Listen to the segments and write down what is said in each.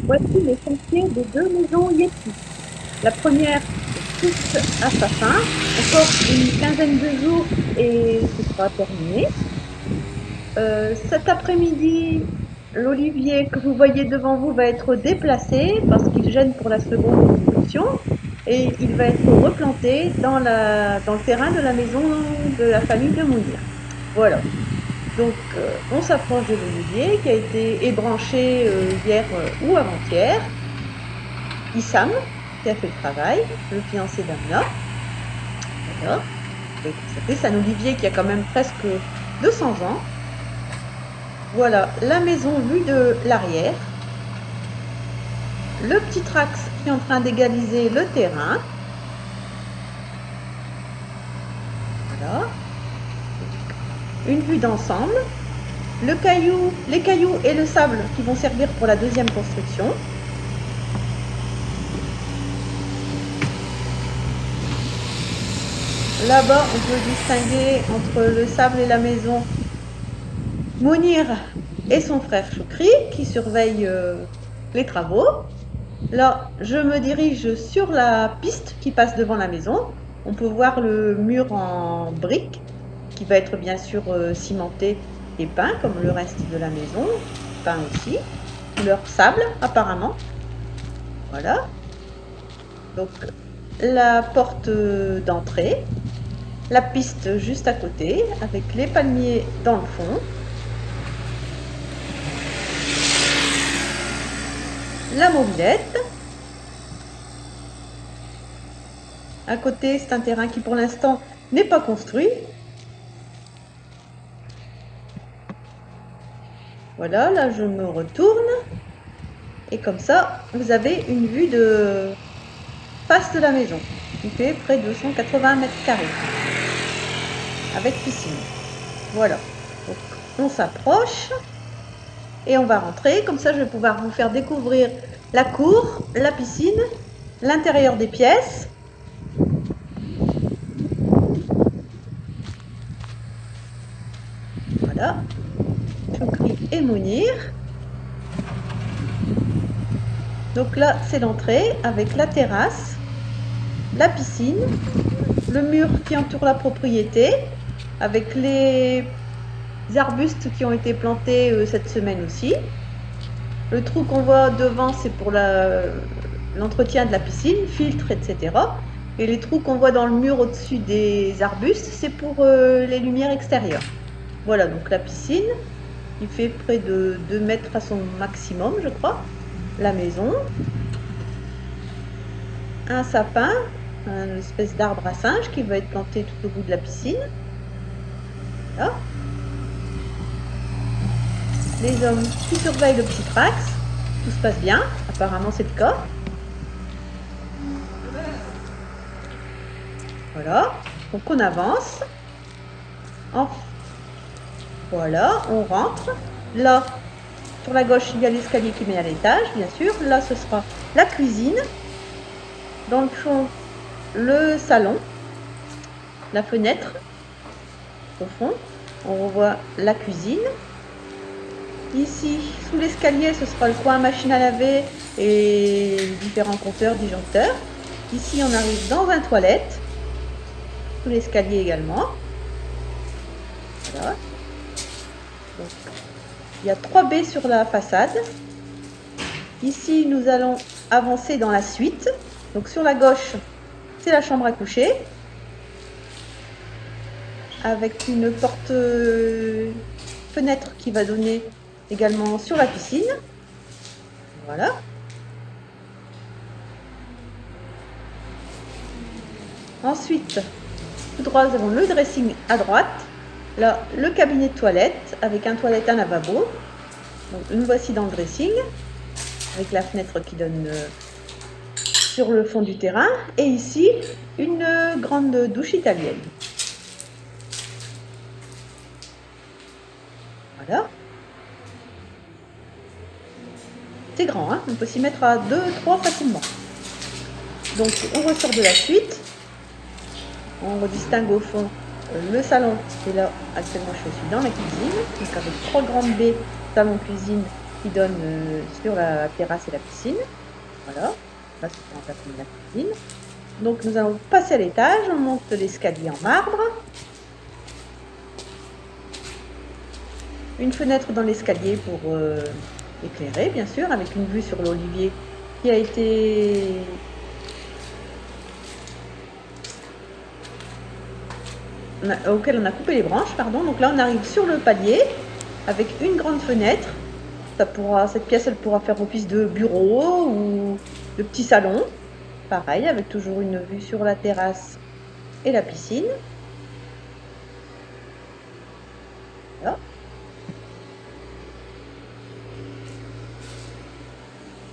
Voici les chantiers de deux maisons Yeti. La première est toute à sa fin. Encore une quinzaine de jours et ce sera terminé. Cet après-midi, l'olivier que vous voyez devant vous va être déplacé parce qu'il gêne pour la seconde construction et il va être replanté dans le terrain de la maison de la famille de Mounir. Voilà. Donc, on s'approche de l'olivier qui a été ébranché hier ou avant-hier. Issam, qui a fait le travail, le fiancé d'Amna. Voilà. C'est un olivier qui a quand même presque 200 ans. Voilà la maison vue de l'arrière. Le petit Trax qui est en train d'égaliser le terrain. Voilà. Une vue d'ensemble. Les cailloux et le sable qui vont servir pour la deuxième construction. Là-bas, on peut distinguer entre le sable et la maison Mounir et son frère Choukri qui surveillent les travaux. Là, je me dirige sur la piste qui passe devant la maison. On peut voir le mur en briques qui va être bien sûr cimenté et peint comme le reste de la maison. Peint aussi. Couleur sable apparemment. Voilà. Donc la porte d'entrée. La piste juste à côté avec les palmiers dans le fond. La mobilette. À côté, c'est un terrain qui pour l'instant n'est pas construit. Voilà, là je me retourne. Et comme ça, vous avez une vue de face de la maison qui fait près de 180 mètres carrés. Avec piscine. Voilà. Donc, on s'approche. Et on va rentrer. Comme ça, je vais pouvoir vous faire découvrir la cour, la piscine, l'intérieur des pièces. Voilà. Choukri et Mounir. Donc là, c'est l'entrée avec la terrasse, la piscine, le mur qui entoure la propriété, avec les arbustes qui ont été plantés cette semaine aussi. Le trou qu'on voit devant, c'est pour l'entretien de la piscine, filtre, etc. Et les trous qu'on voit dans le mur au-dessus des arbustes, c'est pour les lumières extérieures. Voilà, donc la piscine, il fait près de 2 mètres à son maximum, je crois. La maison. Un sapin, une espèce d'arbre à singe qui va être planté tout au bout de la piscine. Voilà. Les hommes qui surveillent le petit Trax. Tout se passe bien, apparemment c'est le cas. Voilà, donc on avance. Voilà, on rentre. Là, sur la gauche, il y a l'escalier qui mène à l'étage, bien sûr. Là, ce sera la cuisine. Dans le fond, le salon. La fenêtre. Au fond, on revoit la cuisine. Ici, sous l'escalier, ce sera le coin machine à laver et différents compteurs, disjoncteurs. Ici, on arrive dans un toilette. Sous l'escalier également. Voilà. Donc, il y a 3 baies sur la façade. Ici, nous allons avancer dans la suite. Donc, sur la gauche, c'est la chambre à coucher. Avec une porte fenêtre qui va donner également sur la piscine. Voilà. Ensuite, tout droit, nous avons le dressing à droite. Là, le cabinet de toilette avec un toilette, un lavabo. Donc, nous voici dans le dressing avec la fenêtre qui donne sur le fond du terrain. Et ici, une grande douche italienne. Voilà. C'est grand, hein, on peut s'y mettre à 2, 3 facilement. Donc, on ressort de la suite. On distingue au fond le salon. Et là, actuellement, je suis dans la cuisine. Donc, avec 3 grandes baies, salon, cuisine qui donne sur la terrasse et la piscine. Voilà, là c'est pour remplacer la cuisine. Donc nous allons passer à l'étage, on monte l'escalier en marbre. Une fenêtre dans l'escalier pour éclairer, bien sûr, avec une vue sur l'olivier qui a été auquel on a coupé les branches, pardon. Donc là on arrive sur le palier avec une grande fenêtre. Cette pièce elle pourra faire office de bureau ou de petit salon. Pareil, avec toujours une vue sur la terrasse et la piscine. Voilà.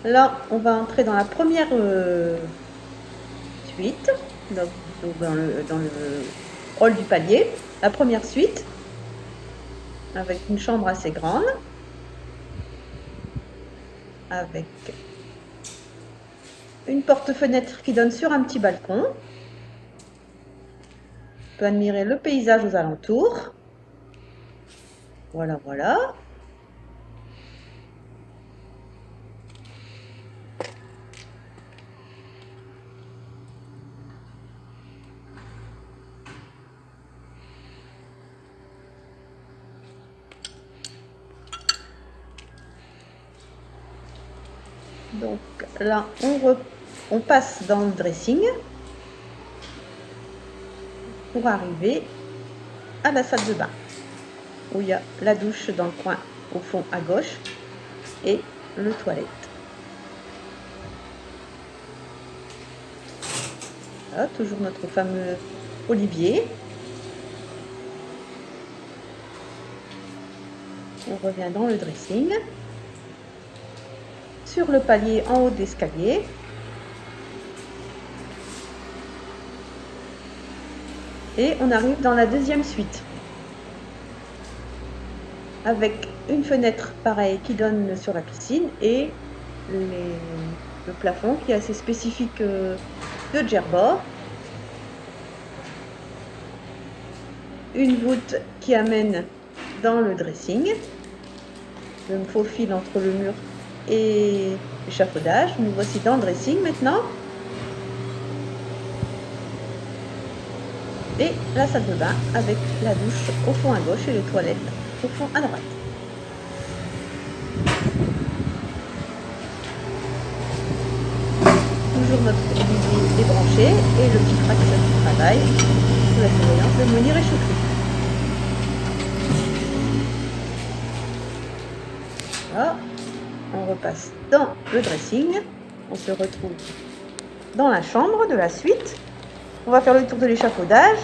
Là, on va entrer dans la première suite, dans le hall du palier, la première suite, avec une chambre assez grande, avec une porte-fenêtre qui donne sur un petit balcon. On peut admirer le paysage aux alentours. Voilà, voilà. Donc là, on passe dans le dressing pour arriver à la salle de bain, où il y a la douche dans le coin au fond à gauche et le toilette. Voilà, toujours notre fameux olivier. On revient dans le dressing. Sur le palier en haut de l'escalier. Et on arrive dans la deuxième suite. Avec une fenêtre pareille qui donne sur la piscine et le plafond qui est assez spécifique de Djerba. Une voûte qui amène dans le dressing. Je me faufile entre le mur et l'échafaudage. Nous voici dans le dressing maintenant. Et la salle de bain avec la douche au fond à gauche et les toilettes au fond à droite. Toujours notre olivier débranché et le petit tracteur qui travaille sous la surveillance de Mounir et Choukri. Voilà. On repasse dans le dressing. On se retrouve dans la chambre de la suite. On va faire le tour de l'échafaudage.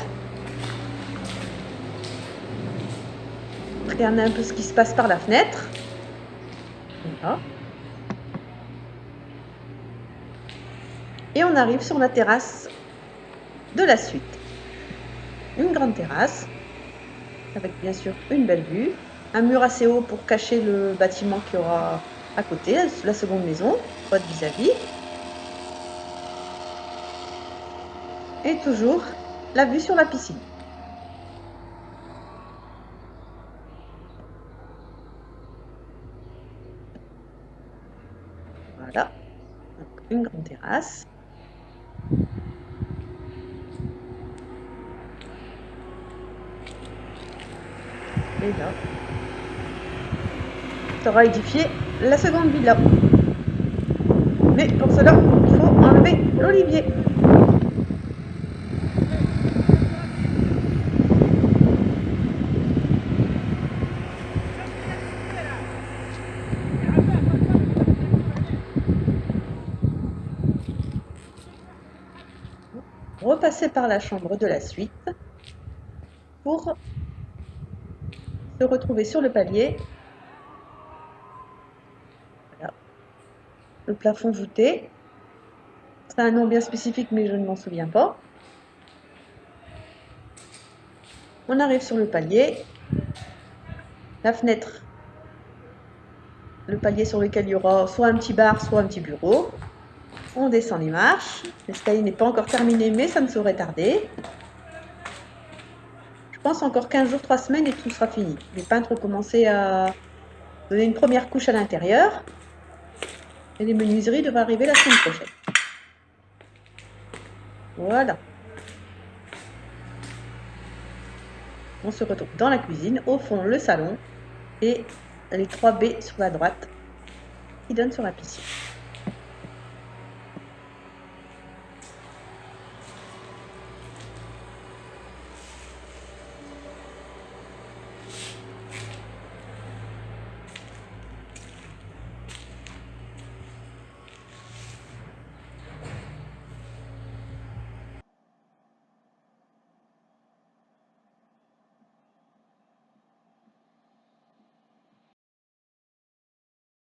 Regardez un peu ce qui se passe par la fenêtre. Voilà. Et on arrive sur la terrasse de la suite. Une grande terrasse, avec bien sûr une belle vue. Un mur assez haut pour cacher le bâtiment qu'il y aura à côté, la seconde maison, votre vis-à-vis. Et toujours la vue sur la piscine. Voilà, donc une grande terrasse. Et là, tu auras édifié la seconde villa. Mais pour cela, il faut enlever l'olivier. Repasser par la chambre de la suite pour se retrouver sur le palier. Voilà. Le plafond voûté. C'est un nom bien spécifique, mais je ne m'en souviens pas. On arrive sur le palier. La fenêtre. Le palier sur lequel il y aura soit un petit bar, soit un petit bureau. On descend les marches. L'escalier n'est pas encore terminé, mais ça ne saurait tarder. Je pense encore 15 jours, 3 semaines et tout sera fini. Les peintres ont commencé à donner une première couche à l'intérieur. Et les menuiseries devraient arriver la semaine prochaine. Voilà. On se retrouve dans la cuisine, au fond le salon et les 3 baies sur la droite qui donnent sur la piscine.